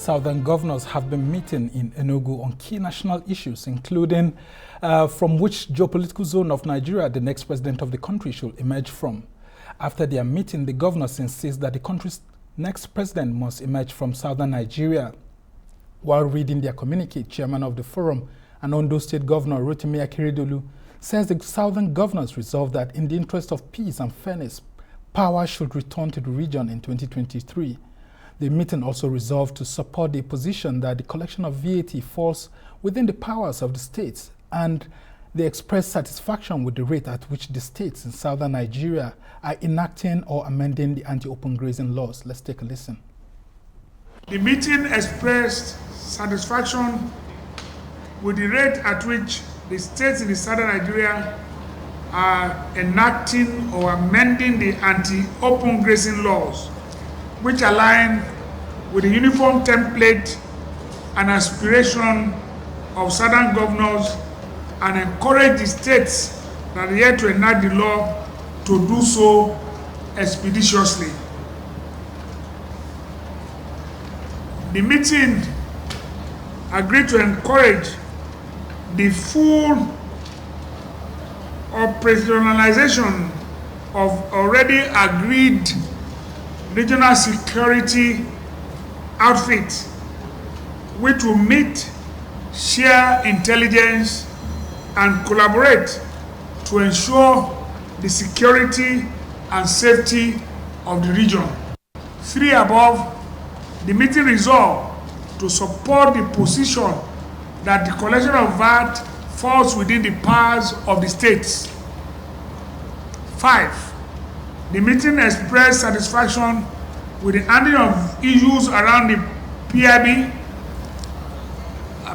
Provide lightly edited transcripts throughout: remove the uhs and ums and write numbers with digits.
Southern governors have been meeting in Enugu on key national issues, including from which geopolitical zone of Nigeria the next president of the country should emerge from. After their meeting, the governors insist that the country's next president must emerge from southern Nigeria. While reading their communique, chairman of the forum and Ondo State Governor Rotimi Akeredolu says the southern governors resolved that in the interest of peace and fairness, power should return to the region in 2023. The meeting also resolved to support the position that the collection of VAT falls within the powers of the states, and they expressed satisfaction with the rate at which the states in southern Nigeria are enacting or amending the anti-open grazing laws. Let's take a listen. The meeting expressed satisfaction with the rate at which the states in the southern Nigeria are enacting or amending the anti-open grazing laws, which align with the uniform template and aspiration of southern governors and encourage the states that are yet to enact the law to do so expeditiously. The meeting agreed to encourage the full operationalization of already agreed regional security outfits, which will meet, share intelligence, and collaborate to ensure the security and safety of the region. 3 above, the meeting resolved to support the position that the collection of VAT falls within the powers of the states. 5, the meeting expressed satisfaction with the handling of issues around the PIB,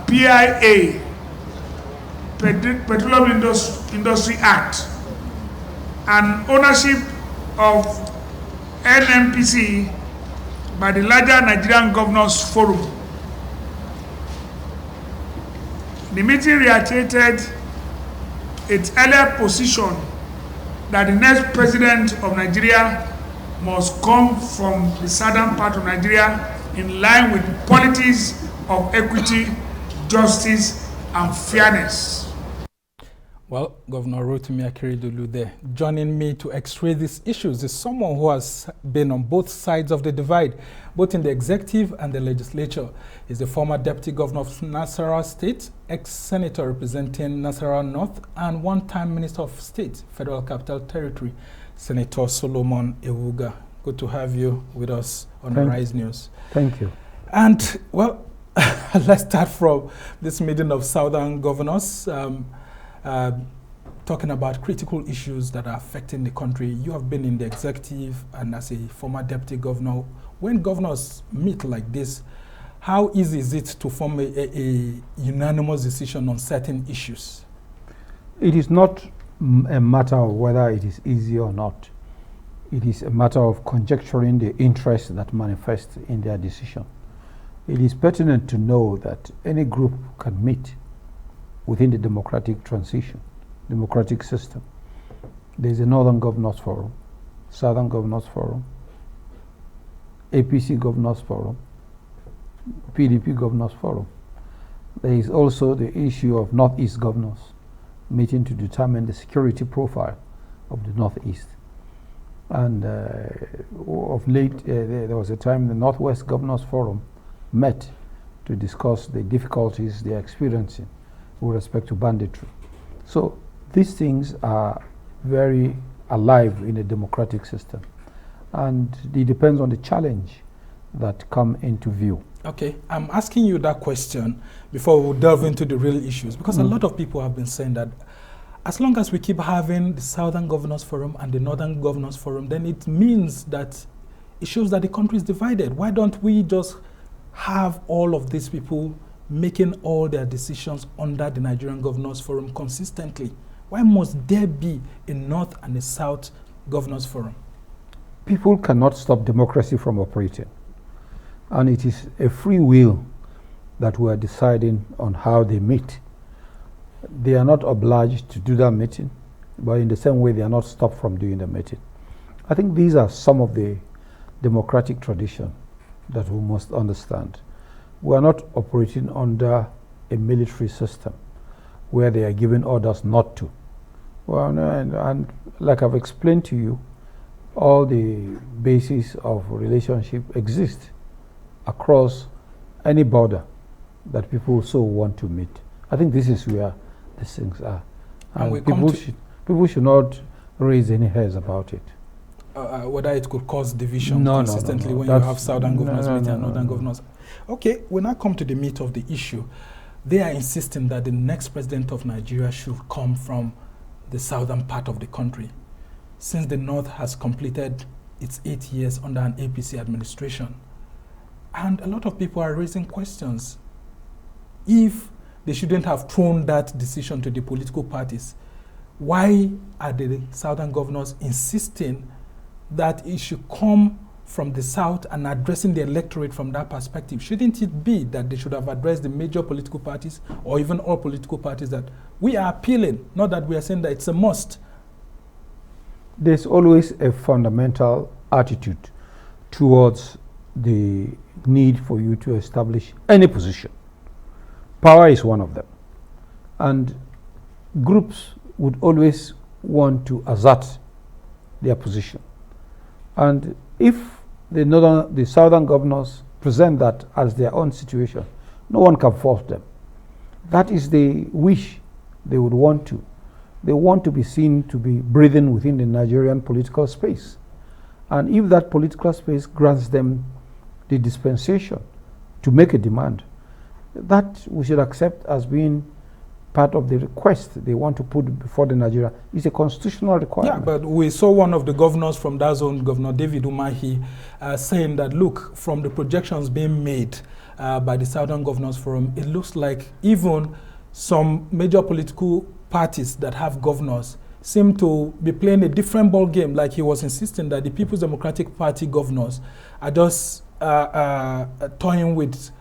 PIA, Petroleum Industry Act, and ownership of NNPC by the larger Nigerian Governors Forum. The meeting reiterated its earlier position that the next president of Nigeria must come from the southern part of Nigeria in line with policies of equity, justice, and fairness. Well, Governor Rotimi Akeredolu there. Joining me to x-ray these issues is someone who has been on both sides of the divide, both in the executive and the legislature. He's the former deputy governor of Nasarawa State, ex-senator representing Nasarawa North, and one-time minister of state, Federal Capital Territory, Senator Solomon Ewuga. Good to have you with us on Arise News. Thank you. And, well, let's start from this meeting of southern governors. Talking about critical issues that are affecting the country. You have been in the executive and as a former deputy governor. When governors meet like this, how easy is it to form a unanimous decision on certain issues? It is not a matter of whether it is easy or not. It is a matter of conjecturing the interests that manifest in their decision. It is pertinent to know that any group can meet within the democratic system. There is a Northern Governors Forum, Southern Governors Forum, APC Governors Forum, PDP Governors Forum. There is also the issue of Northeast Governors meeting to determine the security profile of the Northeast. And of late, there was a time the Northwest Governors Forum met to discuss the difficulties they are experiencing with respect to banditry. So these things are very alive in a democratic system, and it depends on the challenge that come into view. Okay, I'm asking you that question before we delve into the real issues, because a lot of people have been saying that as long as we keep having the Southern Governors Forum and the Northern Governors Forum, then it means that it shows that the country is divided. Why don't we just have all of these people making all their decisions under the Nigerian Governors Forum consistently? Why must there be a North and a South Governors Forum? People cannot stop democracy from operating. And it is a free will that we are deciding on how they meet. They are not obliged to do that meeting, but in the same way they are not stopped from doing the meeting. I think these are some of the democratic traditions that we must understand. we are not operating under a military system where they are given orders not to. Well, no, and like I've explained to you, all the bases of relationship exist across any border that people so want to meet. I think this is where these things are. And people should not raise any hairs about it. Whether it could cause division consistently when you have southern governors meeting and northern governors. Okay, when I come to the meat of the issue, they are insisting that the next president of Nigeria should come from the southern part of the country, since the north has completed its 8 years under an APC administration. And a lot of people are raising questions. If they shouldn't have thrown that decision to the political parties, why are the southern governors insisting that it should come from the south and addressing the electorate from that perspective? Shouldn't it be that they should have addressed the major political parties or even all political parties that we are appealing, not that we are saying that it's a must? There's always a fundamental attitude towards the need for you to establish any position. Power is one of them. And groups would always want to assert their position. And if the southern governors present that as their own situation, no one can force them. That is the wish they would want to. They want to be seen to be breathing within the Nigerian political space. And if that political space grants them the dispensation to make a demand, that we should accept as being part of the request they want to put before the Nigeria. It's a constitutional requirement. Yeah, but we saw one of the governors from that zone, Governor David Umahi, saying that, look, from the projections being made by the Southern Governors Forum, it looks like even some major political parties that have governors seem to be playing a different ball game. Like he was insisting that the People's Democratic Party governors are just toying with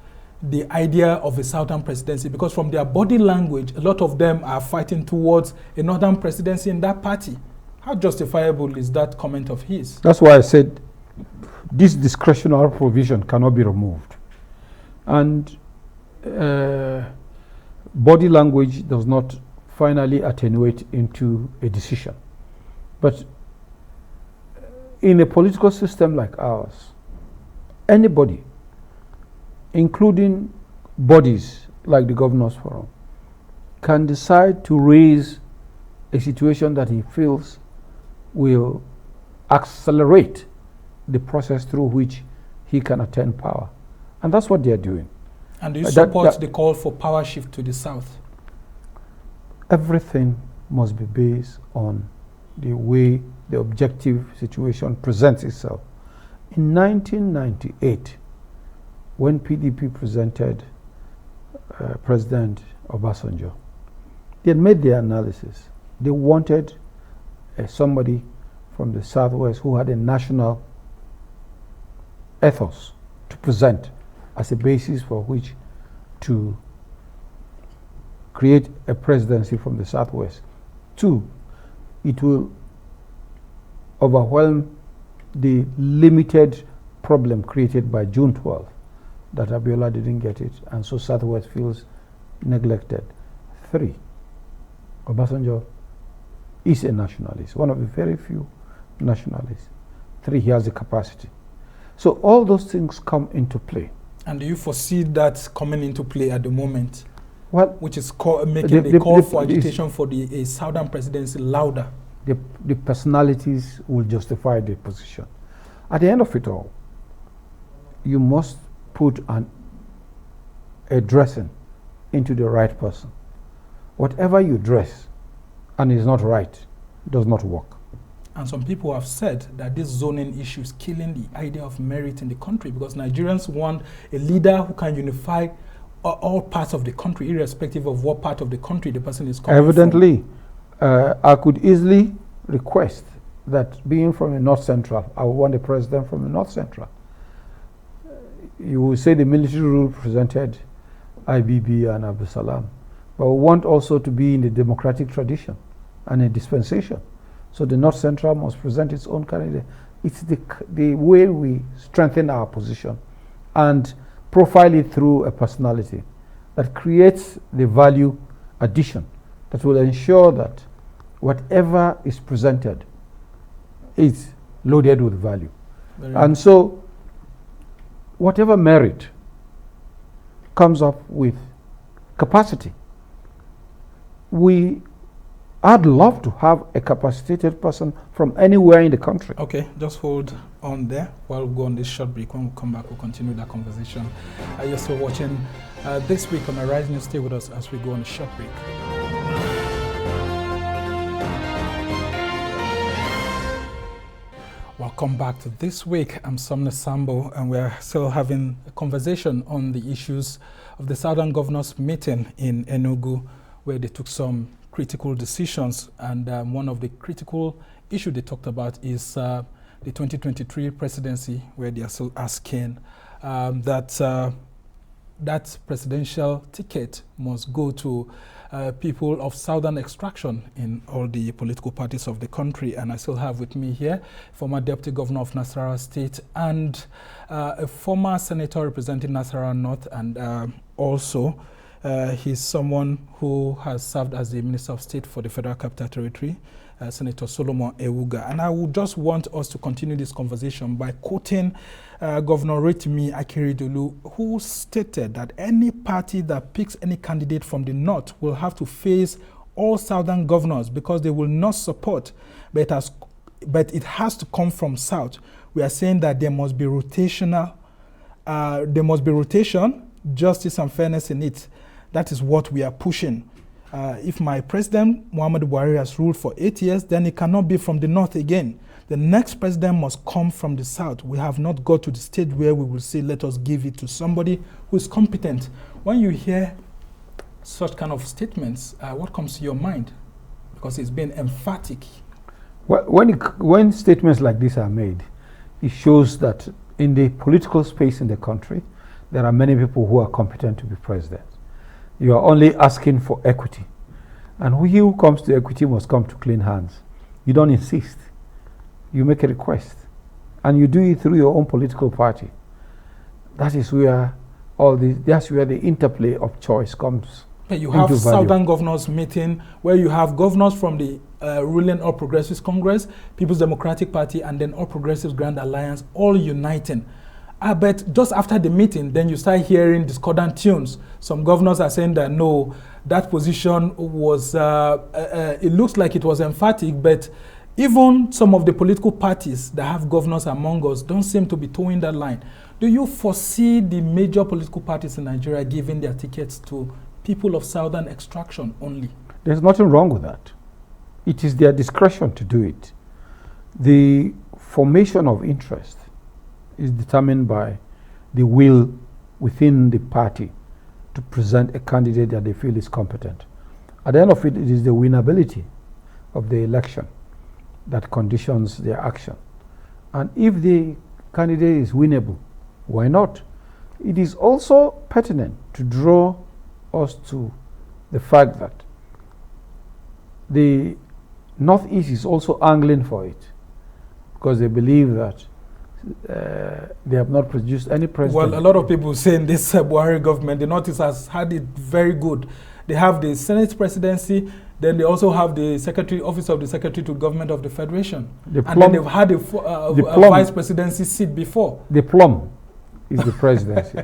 the idea of a southern presidency, because from their body language, a lot of them are fighting towards a northern presidency in that party. How justifiable is that comment of his? That's why I said this discretionary provision cannot be removed. And body language does not finally attenuate into a decision. But in a political system like ours, anybody, including bodies like the Governors Forum, can decide to raise a situation that he feels will accelerate the process through which he can attain power. And that's what they're doing. And do you support the call for power shift to the south? Everything must be based on the way the objective situation presents itself. In 1998, when PDP presented President Obasanjo, they had made their analysis. They wanted somebody from the Southwest who had a national ethos to present as a basis for which to create a presidency from the Southwest. 2, it will overwhelm the limited problem created by June 12th, that Abiola didn't get it, and so Southwest feels neglected. 3, Obasanjo is a nationalist, one of the very few nationalists. 3, he has the capacity. So all those things come into play. And do you foresee that coming into play at the moment? Well, which is making the call for agitation for a southern presidency louder? The personalities will justify the position. At the end of it all, you must put a dressing into the right person. Whatever you dress and is not right does not work. And some people have said that this zoning issue is killing the idea of merit in the country, because Nigerians want a leader who can unify all parts of the country, irrespective of what part of the country the person is coming Evidently, I could easily request that, being from the North Central, I would want a president from the North Central. You will say the military rule presented IBB and Abdul Salam, but we want also to be in the democratic tradition and a dispensation. So the North Central must present its own candidate. It's the way we strengthen our position. And profile it through a personality that creates the value addition that will ensure that whatever is presented is loaded with value. And so whatever merit comes up with capacity. I'd love to have a capacitated person from anywhere in the country. Okay, just hold on there while we go on this short break. When we come back, we'll continue that conversation. You're still watching This Week on Arise News. Stay with us as we go on a short break. Welcome back to This Week. I'm Sumner Sambo, and we're still having a conversation on the issues of the Southern Governors meeting in Enugu, where they took some critical decisions. And one of the critical issues they talked about is the 2023 presidency, where they are still asking that presidential ticket must go to people of Southern extraction in all the political parties of the country. And I still have with me here former Deputy Governor of Nasarawa State and a former Senator representing Nasarawa North, and also he's someone who has served as the Minister of State for the Federal Capital Territory, Senator Solomon Ewuga. And I would just want us to continue this conversation by quoting Governor Rotimi Akeredolu, who stated that any party that picks any candidate from the North will have to face all Southern governors because they will not support, but it has to come from South. We are saying that there must be rotational, there must be rotation, justice and fairness in it. That is what we are pushing. If my president, Muhammadu Buhari, has ruled for 8 years, then it cannot be from the North again. The next president must come from the South. We have not got to the stage where we will say, let us give it to somebody who is competent. When you hear such kind of statements, what comes to your mind? Because it's been emphatic. Well, when statements like this are made, it shows that in the political space in the country, there are many people who are competent to be president. You are only asking for equity. And he who comes to equity must come to clean hands. You don't insist. You make a request. And you do it through your own political party. That is where that's where the interplay of choice comes. You have Southern Governors meeting where you have governors from the ruling All Progressives Congress, People's Democratic Party, and then All Progressives Grand Alliance, all uniting. But just after the meeting, then you start hearing discordant tunes. Some governors are saying that no, that position was, it looks like it was emphatic, but even some of the political parties that have governors among us don't seem to be towing that line. Do you foresee the major political parties in Nigeria giving their tickets to people of Southern extraction only? There's nothing wrong with that. It is their discretion to do it. The formation of interest is determined by the will within the party to present a candidate that they feel is competent. At the end of it, it is the winnability of the election that conditions their action. And if the candidate is winnable, why not? It is also pertinent to draw us to the fact that the Northeast is also angling for it because they believe that they have not produced any president. Well, a lot of people saying this Buhari government, the Northeast has had it very good. They have the Senate presidency, then they also have the Office of the Secretary to Government of the Federation. And then they've had a vice presidency seat before. The plum is the presidency.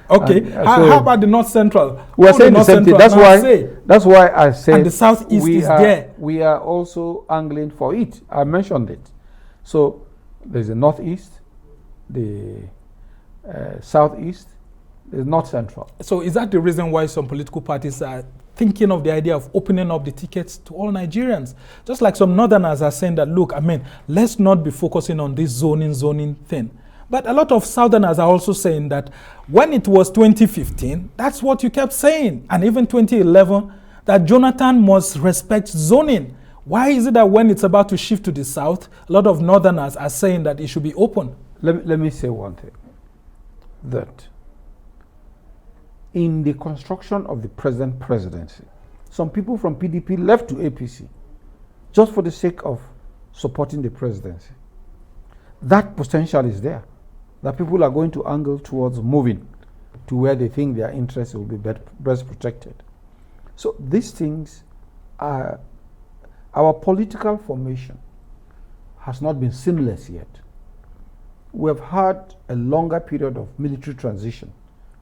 Okay, how about the North Central? We are saying the same thing. That's why I said and the Southeast is there. We are also angling for it. I mentioned it. So there's the Northeast, the Southeast, there's North Central. So is that the reason why some political parties are thinking of the idea of opening up the tickets to all Nigerians? Just like some Northerners are saying that, look, let's not be focusing on this zoning thing. But a lot of Southerners are also saying that when it was 2015, that's what you kept saying. And even 2011, that Jonathan must respect zoning. Why is it that when it's about to shift to the South, a lot of Northerners are saying that it should be open? Let me say one thing. That in the construction of the present presidency, some people from PDP left to APC just for the sake of supporting the presidency. That potential is there, that people are going to angle towards moving to where they think their interests will be best protected. So these things are, our political formation has not been seamless yet. We have had a longer period of military transition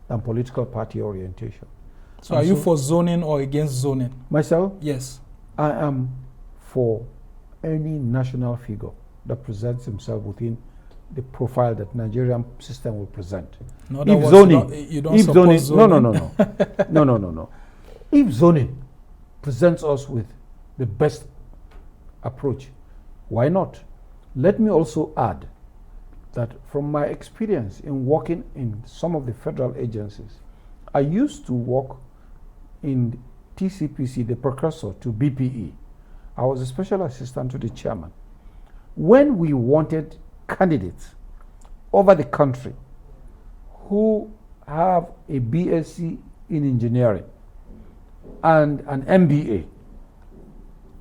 than political party orientation. So are you for zoning or against zoning? Myself? Yes. I am for any national figure that presents himself within the profile that Nigerian system will present. No, if zoning, you don't support zoning. No. If zoning presents us with the best approach, why not? Let me also add that from my experience in working in some of the federal agencies, I used to work in TCPC, the precursor to BPE. I was a special assistant to the chairman. When we wanted candidates over the country who have a BSc in engineering and an MBA,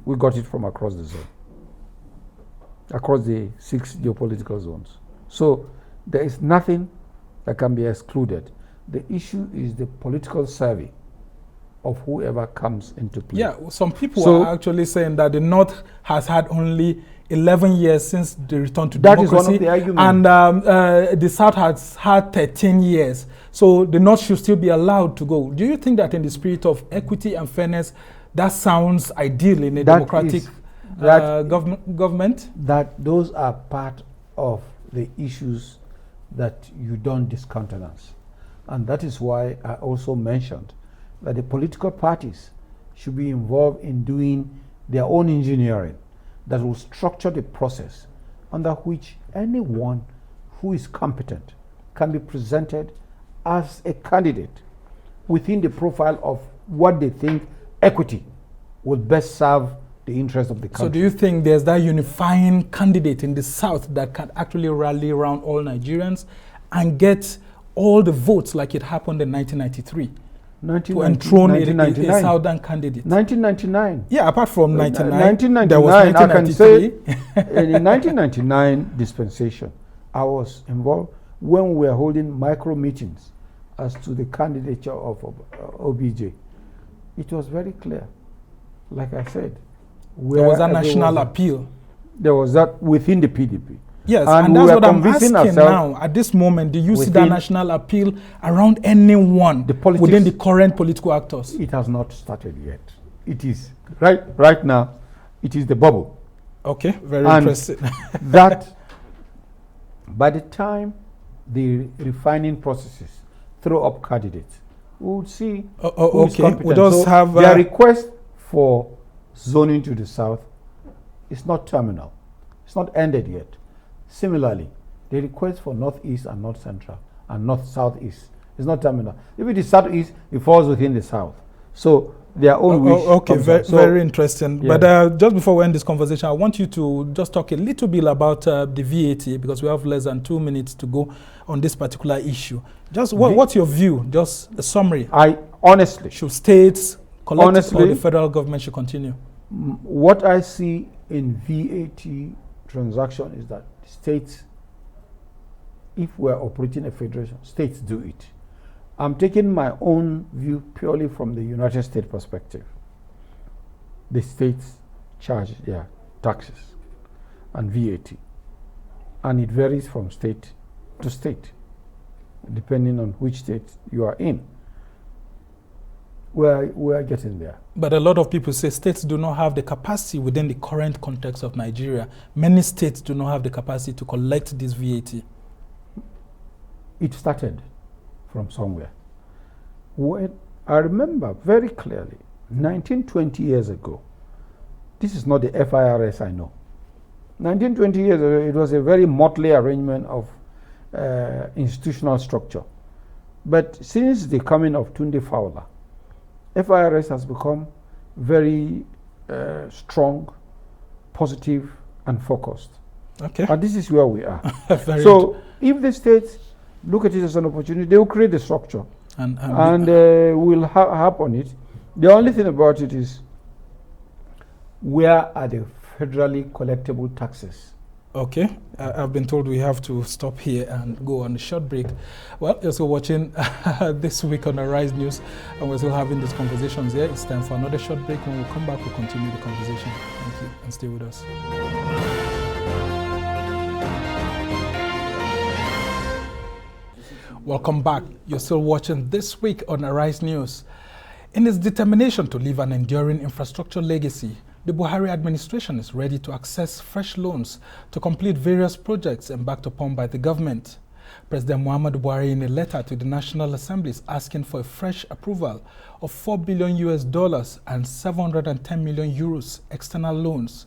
we got it from across the zone, across the 6 geopolitical zones. So there is nothing that can be excluded. The issue is the political survey of whoever comes into play. Yeah, some people are actually saying that the North has had only 11 years since the return to democracy. That is one of the arguments. And the South has had 13 years. So the North should still be allowed to go. Do you think that in the spirit of equity and fairness, that sounds ideal in a democratic government? That those are part of the issues that you don't discountenance. And that is why I also mentioned that the political parties should be involved in doing their own engineering that will structure the process under which anyone who is competent can be presented as a candidate within the profile of what they think equity will best serve the interest of the country. So do you think there's that unifying candidate in the South that can actually rally around all Nigerians and get all the votes like it happened in 1993? To enthrone a Southern candidate. 1999. Yeah, apart from 1999, there was 1993. I can say in the 1999 dispensation, I was involved when we were holding micro meetings as to the candidature of OBJ. It was very clear. Like I said, there was a national appeal. There was that within the PDP. Yes, and that's what I'm asking now. At this moment, do you see that national appeal around anyone within the current political actors? It has not started yet. It is right now. It is the bubble. Okay, very interesting. That by the time the refining processes throw up candidates, we would see who is competent. We just have their request for zoning to the South is not terminal. It's not ended yet. Similarly, the request for Northeast and North Central and North-Southeast is not terminal. If it is Southeast, it falls within the South. So their own wish. Okay, very interesting. Yeah. But just before we end this conversation, I want you to just talk a little bit about the VAT, because we have less than 2 minutes to go on this particular issue. Just what's your view? Just a summary. Honestly, should states collect or the federal government should continue? What I see in VAT transaction is that states, if we're operating a federation, states do it. I'm taking my own view purely from the United States perspective. The states charge their taxes and VAT, and it varies from state to state, depending on which state you are in. We're getting there. But a lot of people say states do not have the capacity within the current context of Nigeria. Many states do not have the capacity to collect this VAT. It started from somewhere. When I remember very clearly, 20 years ago, this is not the FIRS I know. 20 years ago, it was a very motley arrangement of institutional structure. But since the coming of Tunde Fowler, FIRS has become very strong, positive, and focused. Okay. And this is where we are. So if the states look at it as an opportunity, they will create the structure and will harp on it. The only thing about it is, where are the federally collectible taxes Okay, I've been told we have to stop here and go on a short break. Well, you're still watching This Week on Arise News, and we're still having these conversations here. It's time for another short break. When we come back, we'll continue the conversation. Thank you, and stay with us. Welcome back. You're still watching This Week on Arise News. In its determination to leave an enduring infrastructure legacy, the Buhari administration is ready to access fresh loans to complete various projects embarked upon by the government. President Muhammadu Buhari, in a letter to the National Assembly, is asking for a fresh approval of $4 billion and 710 million euros external loans.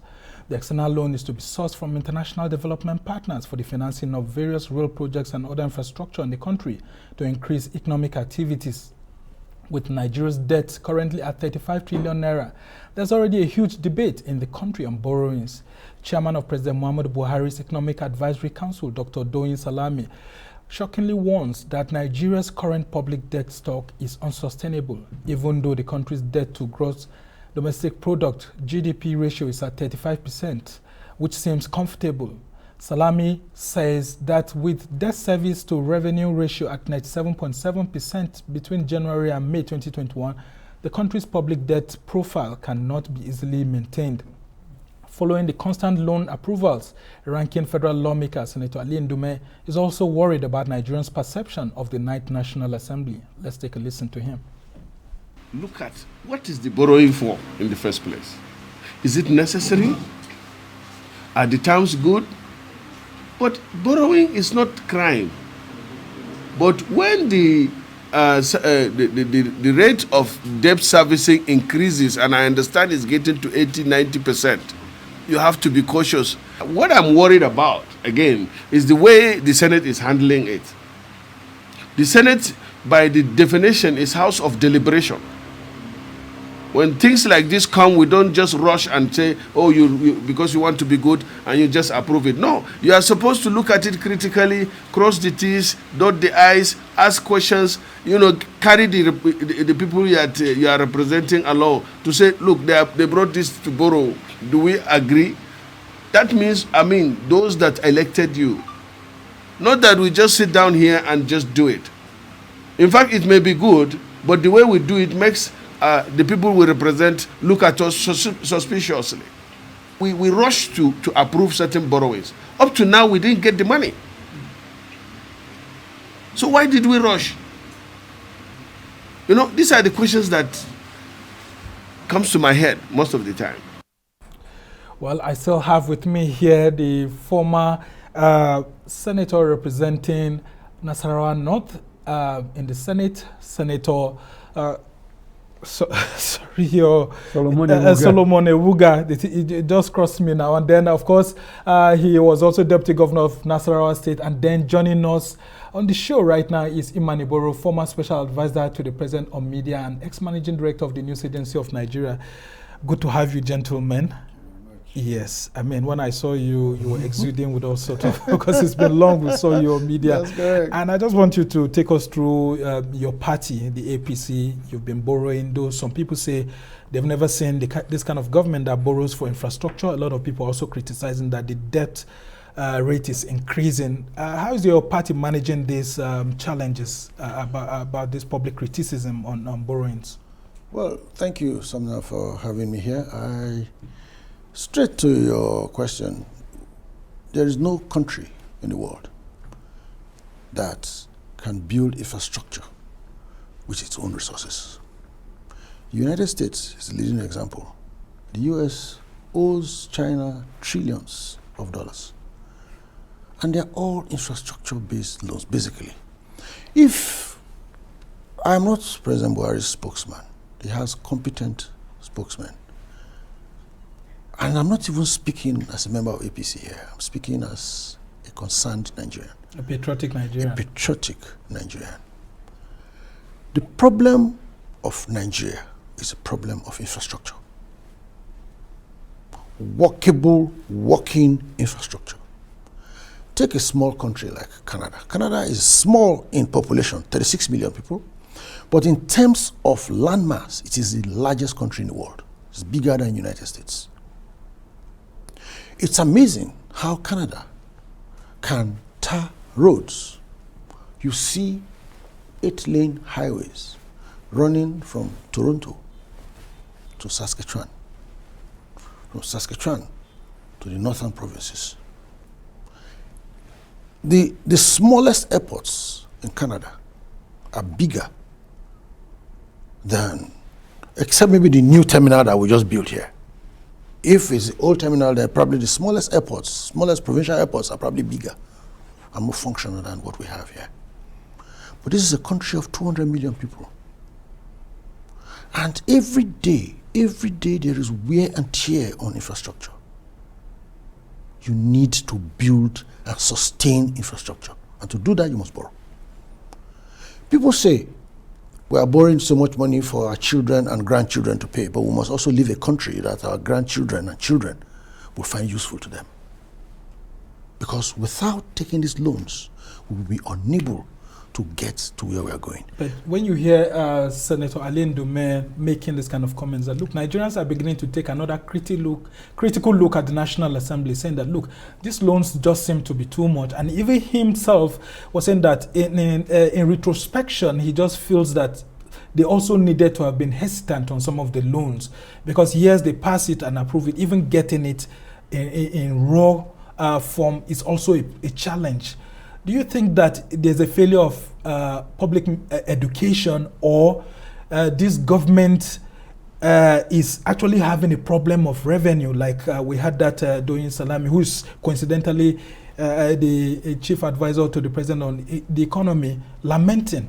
The external loan is to be sourced from international development partners for the financing of various rail projects and other infrastructure in the country to increase economic activities. With Nigeria's debt currently at 35 trillion naira, there's already a huge debate in the country on borrowings. Chairman of President Muhammadu Buhari's Economic Advisory Council, Dr. Doyin Salami, shockingly warns that Nigeria's current public debt stock is unsustainable, even though the country's debt to gross domestic product (GDP) ratio is at 35%, which seems comfortable. Salami says that with debt service to revenue ratio at 97.7% between January and May 2021, the country's public debt profile cannot be easily maintained. Following the constant loan approvals, ranking federal lawmaker Senator Ali Ndume is also worried about Nigerians' perception of the Ninth National Assembly. Let's take a listen to him. Look at what is the borrowing for in the first place? Is it necessary? Are the terms good? But borrowing is not crime. But when the rate of debt servicing increases, and I understand it's getting to 80-90%, you have to be cautious. What I'm worried about, again, is the way the Senate is handling it. The Senate, by the definition, is house of deliberation. When things like this come, we don't just rush and say, oh, you because you want to be good and you just approve it. No, you are supposed to look at it critically, cross the T's, dot the I's, ask questions, carry the people you are representing along to say, look, they brought this to borrow. Do we agree? That means, those that elected you. Not that we just sit down here and just do it. In fact, it may be good, but the way we do it makes the people we represent look at us suspiciously. We rush to approve certain borrowings. Up to now, we didn't get the money. So why did we rush? These are the questions that comes to my head most of the time. Well, I still have with me here the former senator representing Nasarawa North in the Senate, Senator Solomon Ewuga. It just crossed me now. And then, of course, he was also Deputy Governor of Nasarawa State. And then joining us on the show right now is Iman Iboro, former Special Advisor to the President on Media and ex-Managing Director of the News Agency of Nigeria. Good to have you, gentlemen. Yes, when I saw you, you were exuding with all sorts of, because it's been long we saw your media. That's correct. And I just want you to take us through your party, the APC. You've been borrowing, though some people say they've never seen this kind of government that borrows for infrastructure. A lot of people are also criticizing that the debt rate is increasing. How is your party managing these challenges about this public criticism on borrowings? Well, thank you, Sumner, for having me here. Straight to your question, there is no country in the world that can build infrastructure with its own resources. The United States is a leading example. The US owes China trillions of dollars. And they're all infrastructure-based loans, basically. If I'm not President Buhari's spokesman, he has competent spokesmen. And I'm not even speaking as a member of APC here. I'm speaking as a concerned Nigerian. A patriotic Nigerian. A patriotic Nigerian. The problem of Nigeria is a problem of infrastructure. Workable, working infrastructure. Take a small country like Canada. Canada is small in population, 36 million people. But in terms of landmass, it is the largest country in the world. It's bigger than the United States. It's amazing how Canada can tar roads. You see 8-lane highways running from Toronto to Saskatchewan, from Saskatchewan to the northern provinces. The smallest airports in Canada are bigger than, except maybe the new terminal that we just built here. If it's the old terminal, then probably the smallest airports, smallest provincial airports are probably bigger and more functional than what we have here. But this is a country of 200 million people. And every day there is wear and tear on infrastructure. You need to build and sustain infrastructure. And to do that, you must borrow. People say, we are borrowing so much money for our children and grandchildren to pay, but we must also leave a country that our grandchildren and children will find useful to them. Because without taking these loans, we will be unable to get to where we are going. But when you hear Senator Alain Dume making this kind of comments that, look, Nigerians are beginning to take another critical look at the National Assembly, saying that, look, these loans just seem to be too much. And even himself was saying that in retrospection, he just feels that they also needed to have been hesitant on some of the loans, because yes, they pass it and approve it. Even getting it in raw form is also a challenge. Do you think that there's a failure of public education, or this government is actually having a problem of revenue? Like we had that Doyin Salami, who is coincidentally the chief advisor to the president on the economy, lamenting.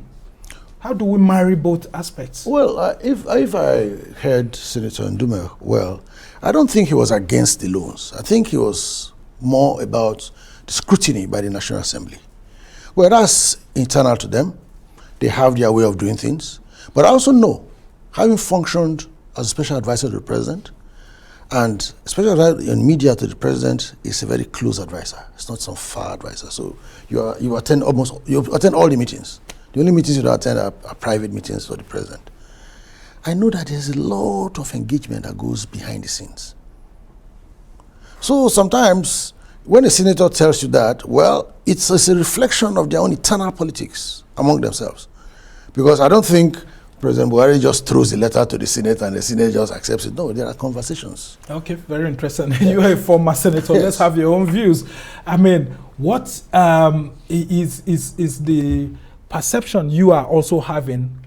How do we marry both aspects? Well, if I heard Senator Ndume well, I don't think he was against the loans. I think he was more about the scrutiny by the National Assembly. Well, that's internal to them. They have their way of doing things. But I also know, having functioned as a special advisor to the president, and special advisor in media to the president is a very close advisor. It's not some far advisor. So you attend all the meetings. The only meetings you don't attend are private meetings for the president. I know that there's a lot of engagement that goes behind the scenes. So sometimes when a senator tells you that, well, it's a reflection of their own internal politics among themselves. Because I don't think President Buhari just throws the letter to the Senate and the Senate just accepts it. No, there are conversations. Okay, very interesting. You are a former senator. Yes. Let's have your own views. I mean, what is the perception you are also having,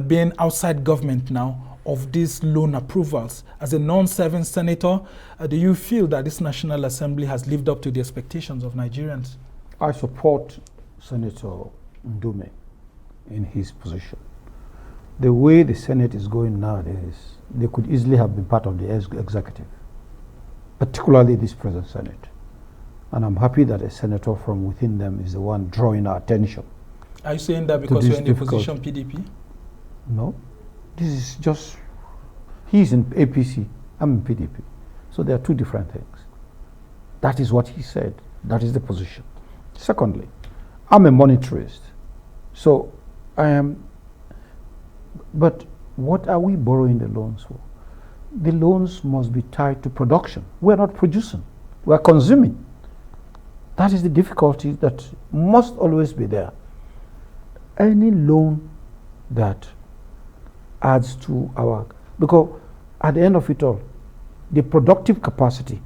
being outside government now, of these loan approvals? As a non-serving senator, do you feel that this National Assembly has lived up to the expectations of Nigerians? I support Senator Ndume in his position. The way the Senate is going nowadays, they could easily have been part of the executive, particularly this present Senate. And I'm happy that a senator from within them is the one drawing our attention. Are you saying that because you're in the opposition PDP? No. This is just, he's in APC, I'm in PDP. So there are two different things. That is what he said. That is the position. Secondly, I'm a monetarist. So I am, but what are we borrowing the loans for? The loans must be tied to production. We're not producing, we're consuming. That is the difficulty that must always be there. Any loan that adds to our, because at the end of it all, the productive capacity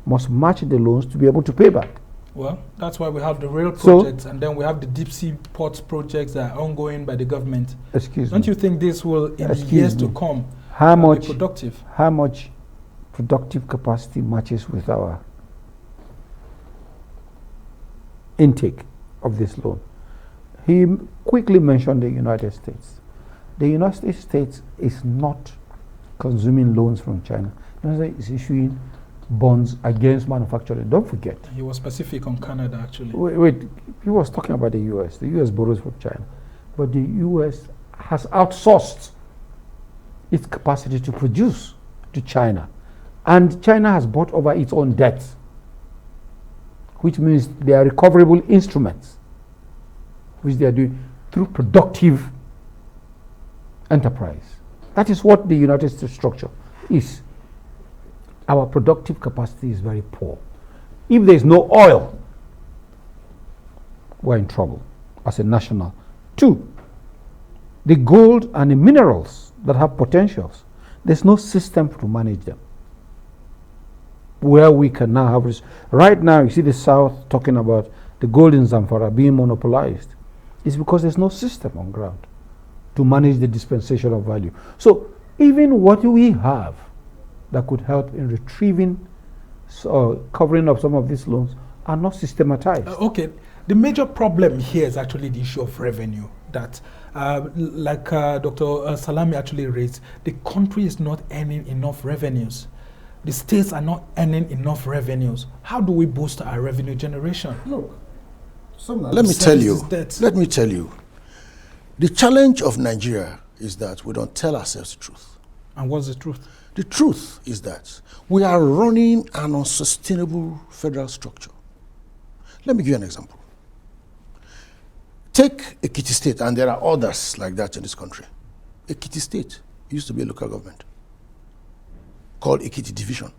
must match the loans to be able to pay back. Well, that's why we have the rail projects, and then we have the deep sea ports projects that are ongoing by the government. Excuse me. Don't you think this will, in the years to come, be productive? How much productive capacity matches with our intake of this loan? He quickly mentioned the United States. The United States is not consuming loans from China. The United States is issuing bonds against manufacturing. Don't forget. He was specific on Canada, actually. Wait, he was talking about the US. The US borrows from China. But the US has outsourced its capacity to produce to China. And China has bought over its own debt, which means they are recoverable instruments, which they are doing through productive enterprise. That is what the United States structure is. Our productive capacity is very poor. If there's no oil, we're in trouble as a national. 2, the gold and the minerals that have potentials, there's no system to manage them. Where we can now have this. Right now, you see the South talking about the gold in Zamfara being monopolized. It's because there's no system on ground to manage the dispensation of value. So even what we have that could help in retrieving or covering up some of these loans are not systematized. Okay, the major problem here is actually the issue of revenue that, like Dr. Salami actually raised, the country is not earning enough revenues. The states are not earning enough revenues. How do we boost our revenue generation? Look, let me tell you, the challenge of Nigeria is that we don't tell ourselves the truth. And what's the truth? The truth is that we are running an unsustainable federal structure. Let me give you an example. Take Ekiti State, and there are others like that in this country. Ekiti State used to be a local government called Ekiti Division.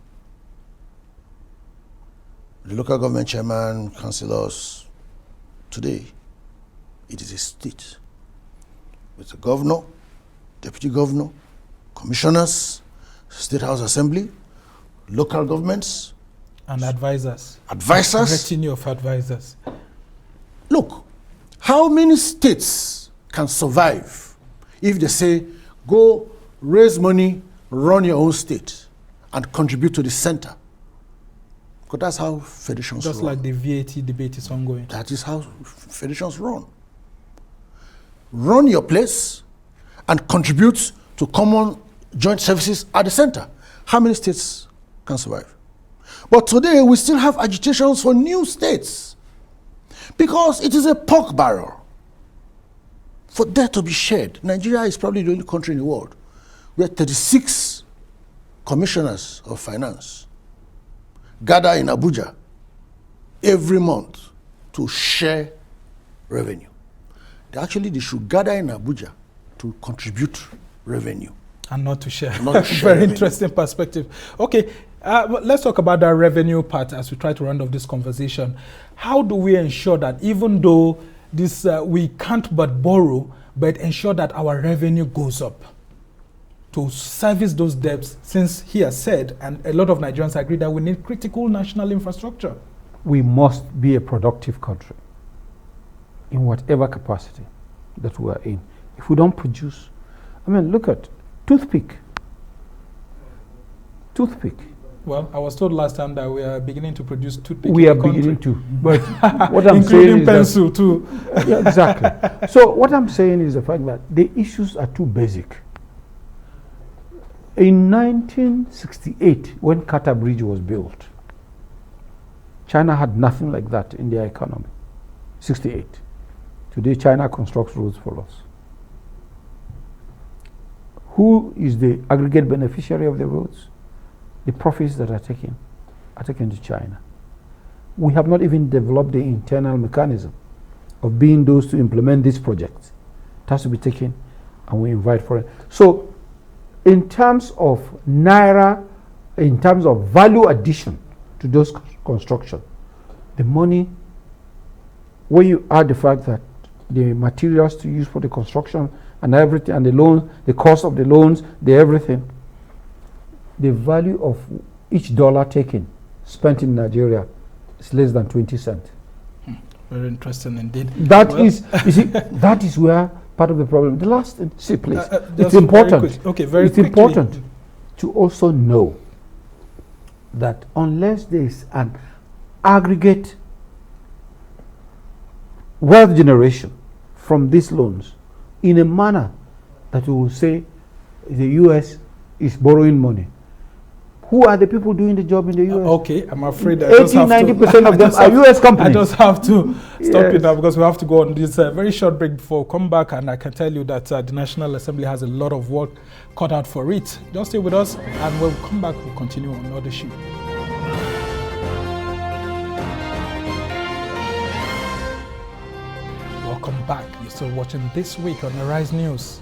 The local government chairman, councillors, today it is a state with a governor, deputy governor, commissioners, state house assembly, local governments, and advisors. Advisors. Retinue of advisors. Look, how many states can survive if they say, go raise money, run your own state, and contribute to the center? Because that's how federations run. Just like the VAT debate is ongoing. That is how federations run. Run your place and contribute to common joint services at the center. How many states can survive? But today we still have agitations for new states because it is a pork barrel for debt to be shared. Nigeria is probably the only country in the world where 36 commissioners of finance gather in Abuja every month to share revenue. They should gather in Abuja to contribute revenue. And not to share. Not to share Very revenue. interesting perspective. Okay, let's talk about that revenue part as we try to round off this conversation. How do we ensure that even though this we can't but borrow, but ensure that our revenue goes up to service those debts, since he has said, and a lot of Nigerians agree, that we need critical national infrastructure? We must be a productive country in whatever capacity that we are in. If we don't produce, I mean, look at toothpick. Well, I was told last time that we are beginning to produce toothpick. We in are the country. beginning to, but what I'm saying Including is pencil too. yeah, exactly. So what I'm saying is the fact that the issues are too basic. In 1968, when Qatar Bridge was built, China had nothing like that in their economy. 68. Today, China constructs roads for us. Who is the aggregate beneficiary of the roads? The profits that are taken to China. We have not even developed the internal mechanism of being those to implement these projects. It has to be taken, and we invite for it. So, in terms of naira, in terms of value addition to those construction, the money, when you add the fact that the materials to use for the construction and everything, and the loan, the cost of the loans, the everything, the value of each dollar taken, spent in Nigeria, is less than 20 cents. Very interesting indeed. That is, you see, that is where part of the problem. The last thing, see, please, it's important. It's important to also know that unless there is an aggregate wealth generation from these loans in a manner that we will say the U.S. is borrowing money. Who are the people doing the job in the U.S.? Okay, I'm afraid 80-90% of them are U.S. companies. I just have to stop you now because we have to go on this very short break before we come back, and I can tell you that the National Assembly has a lot of work cut out for it. Just stay with us, and when we come back, we'll continue on another issue. Welcome back. You're still watching This Week on Arise News.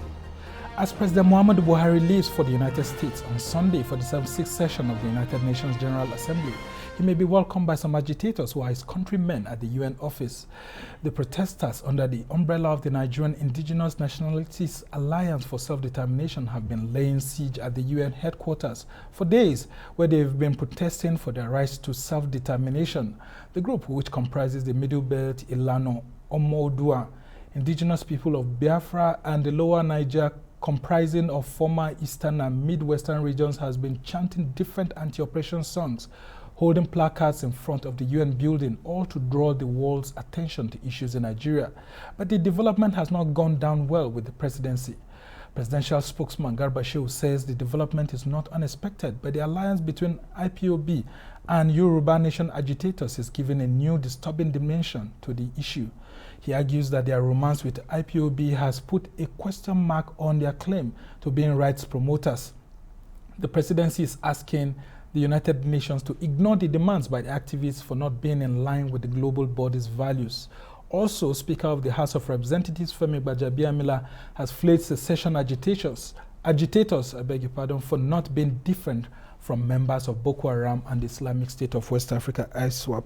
As President Muhammadu Buhari leaves for the United States on Sunday for the 76th session of the United Nations General Assembly, he may be welcomed by some agitators who are his countrymen at the UN office. The protesters under the umbrella of the Nigerian Indigenous Nationalities Alliance for Self-Determination have been laying siege at the UN headquarters for days, where they've been protesting for their rights to self-determination. The group, which comprises the Middle Belt, Ilano, Omodua, indigenous people of Biafra, and the Lower Niger, comprising of former eastern and midwestern regions, has been chanting different anti-oppression songs, holding placards in front of the UN building, all to draw the world's attention to issues in Nigeria. But the development has not gone down well with the presidency. Presidential spokesman Garba Shehu says the development is not unexpected, but the alliance between IPOB and Yoruba Nation agitators is giving a new disturbing dimension to the issue. He argues that their romance with IPOB has put a question mark on their claim to being rights promoters. The presidency is asking the United Nations to ignore the demands by the activists for not being in line with the global body's values. Also, Speaker of the House of Representatives Femi Gbajabiamila has flagged secession agitators, for not being different from members of Boko Haram and the Islamic State of West Africa, ISWAP.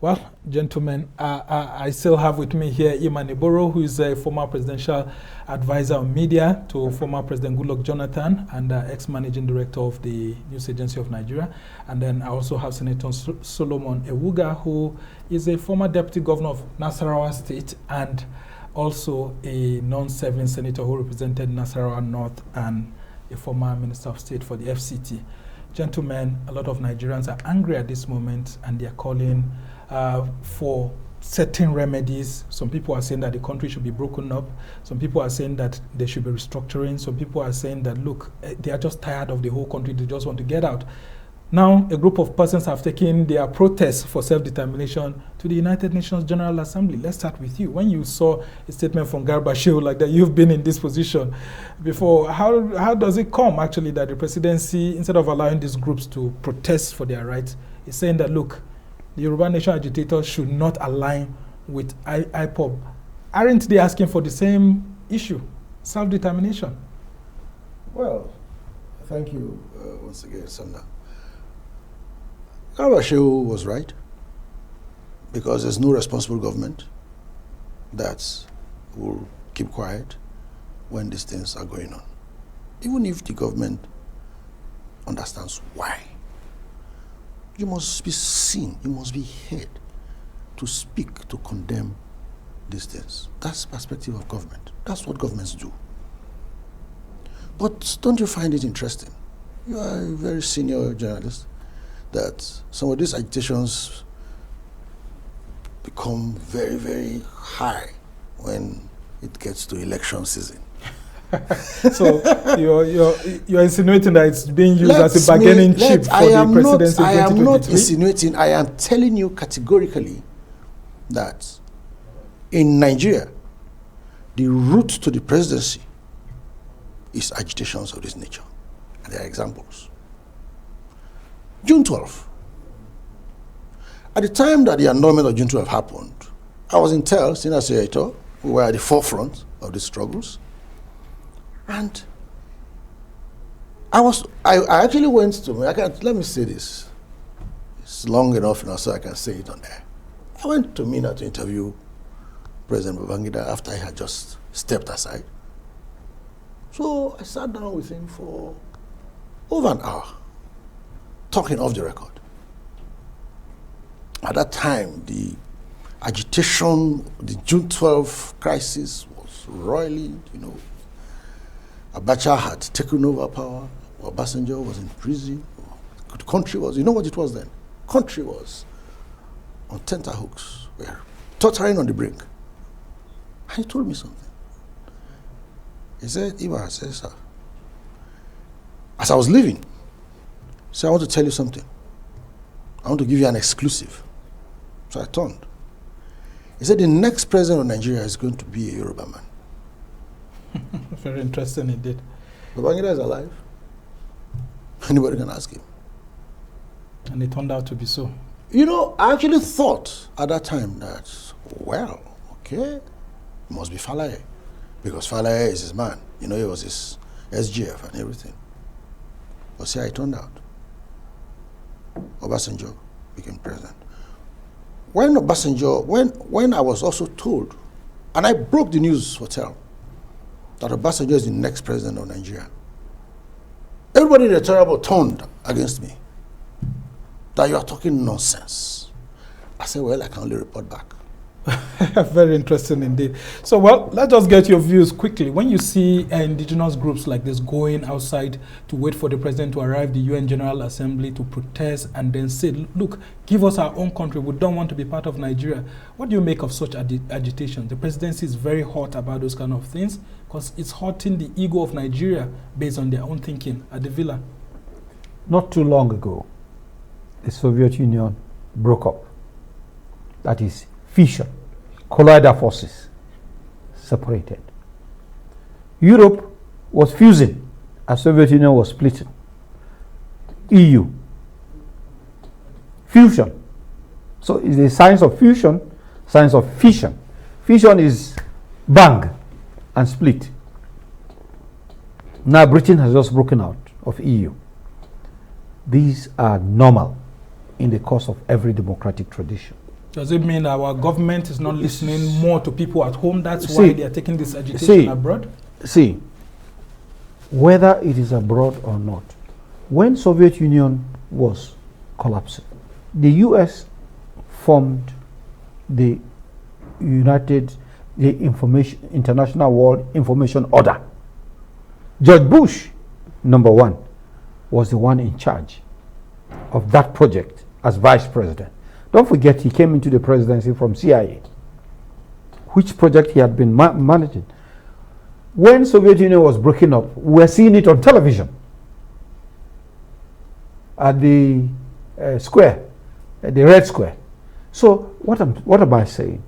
Well, gentlemen, I still have with me here Iman Iboro, who is a former presidential advisor on media to former President Goodluck Jonathan and ex-managing director of the News Agency of Nigeria. And then I also have Senator Solomon Ewuga, who is a former deputy governor of Nasarawa State and also a non-serving senator who represented Nasarawa North and a former minister of state for the FCT. Gentlemen, a lot of Nigerians are angry at this moment and they are calling for certain remedies. Some people are saying that the country should be broken up. Some people are saying that there should be restructuring. Some people are saying that, look, they are just tired of the whole country. They just want to get out. Now, a group of persons have taken their protests for self-determination to the United Nations General Assembly. Let's start with you. When you saw a statement from Garba Shehu like that, you've been in this position before. How does it come, actually, that the presidency, instead of allowing these groups to protest for their rights, is saying that, look, the Yoruba Nation agitators should not align with IPOB? Aren't they asking for the same issue, self-determination? Well, thank you once again, Samna. Garba Shehu was right, because there's no responsible government that will keep quiet when these things are going on. Even if the government understands why. You must be seen, you must be heard to speak, to condemn these things. That's the perspective of government. That's what governments do. But don't you find it interesting? You are a very senior journalist, that some of these agitations become very, very high when it gets to election season. So you're insinuating that it's being used as a bargaining chip for the presidency? I am not insinuating. I am telling you categorically that in Nigeria, the route to the presidency is agitations of this nature. And there are examples. June 12th. At the time that the annulment of June 12th happened, I was in TEL, senior senator. We were at the forefront of the struggles. And I actually went to, let me say this. It's long enough now so I can say it on there. I went to Mina to interview President Babangida after he had just stepped aside. So I sat down with him for over an hour, talking off the record. At that time, the agitation, the June 12 crisis was roiling, Abacha had taken over power, Obasanjo was in prison, the country was, you know what it was then? Country was on tenterhooks, we were tottering on the brink. And he told me something. He said, Iba, I said, sir, as I was leaving, he said, I want to tell you something. I want to give you an exclusive. So I turned. He said, the next president of Nigeria is going to be a Yoruba man. Very interesting indeed. Babangida is alive. Anybody can ask him. And it turned out to be so. I actually thought at that time that, well, okay, it must be Falaye. Because Falaye is his man. He was his SGF and everything. But see how it turned out. Obasanjo became president. When Obasanjo, when I was also told, and I broke the news for tell, that Obasanjo is the next president of Nigeria, everybody in the terrible turned against me, that you are talking nonsense. I said, well, I can only report back. Very interesting indeed. So, well, let's just get your views quickly. When you see indigenous groups like this going outside to wait for the president to arrive, the UN General Assembly to protest and then say, look, give us our own country, we don't want to be part of Nigeria. What do you make of such agitation? The presidency is very hot about those kind of things because it's hurting the ego of Nigeria based on their own thinking at the villa. Not too long ago, the Soviet Union broke up. That is fission. Collider forces separated. Europe was fusing as Soviet Union was splitting. EU. Fusion. So it's the science of fusion, science of fission. Fission is bang and split. Now Britain has just broken out of EU. These are normal in the course of every democratic tradition. Does it mean our government is not listening more to people at home? That's why they are taking this agitation abroad? See, whether it is abroad or not, when Soviet Union was collapsing, the US formed the International World Information Order. George Bush, number one, was the one in charge of that project as vice president. Don't forget, he came into the presidency from CIA, which project he had been managing. When Soviet Union was breaking up, we were seeing it on television at the square, at the Red Square. So what am I saying?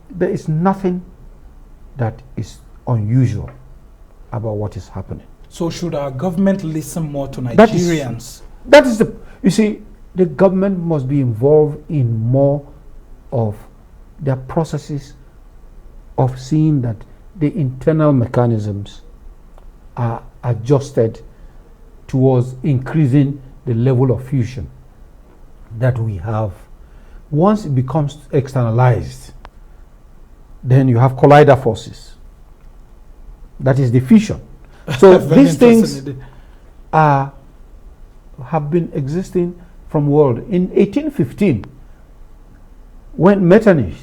There is nothing that is unusual about what is happening. So should our government listen more to Nigerians? That is you see, the government must be involved in more of their processes of seeing that the internal mechanisms are adjusted towards increasing the level of fusion that we have. Once it becomes externalized, then you have collider forces. That is the fission. So these things have been existing from world. In 1815, when Metternich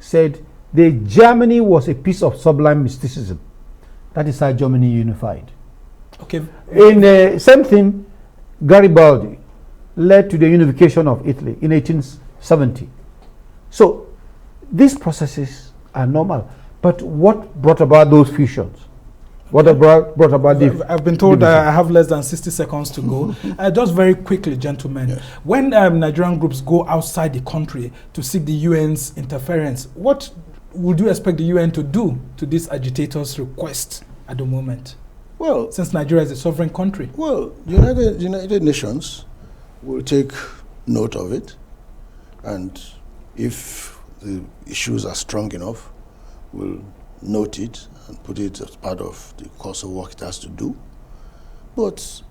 said that Germany was a piece of sublime mysticism, that is how Germany unified. Okay. In same thing, Garibaldi led to the unification of Italy in 1870. So these processes are normal. But what brought about those fusions? What brought about the... I've been told I have less than 60 seconds to go. Just very quickly, gentlemen. Yes. When Nigerian groups go outside the country to seek the UN's interference, what would you expect the UN to do to these agitators' request at the moment? Well, since Nigeria is a sovereign country. Well, United Nations will take note of it, and if the issues are strong enough, we'll note it and put it as part of the course of work it has to do. But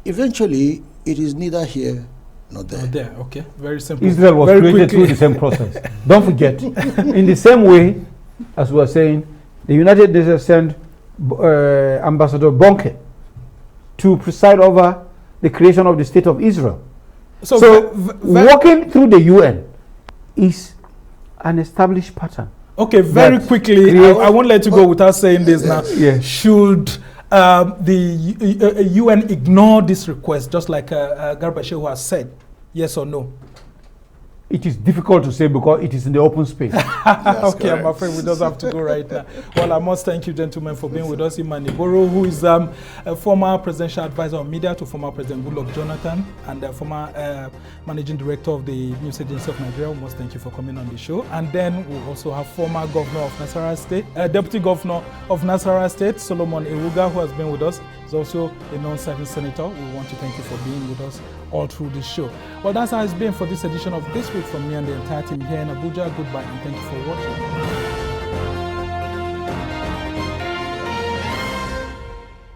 eventually, it is neither here nor there. Not there, okay. Very simple. Israel was created through the same process. Don't forget, in the same way, as we were saying, the United Nations sent Ambassador Bonke to preside over the creation of the State of Israel. So working through the UN is an established pattern. Okay, very quickly, I won't let you go without saying this now. Yeah. Should the UN ignore this request, just like Garba has said? Yes or no? It is difficult to say because it is in the open space. Okay, I'm afraid we just have to go right now. Well, I must thank you, gentlemen, for being with us. Iman Iboro, who is a former presidential advisor on media to former President Goodluck Jonathan and former managing director of the News Agency of Nigeria. We must thank you for coming on the show. And then we also have former governor of Nasarawa State, deputy governor of Nasarawa State, Solomon Ewuga, who has been with us. He's also a non-serving senator. We want to thank you for being with us all through this show. Well, that's how it's been for this edition of This Week from me and the entire team here in Abuja. Goodbye and thank you for watching.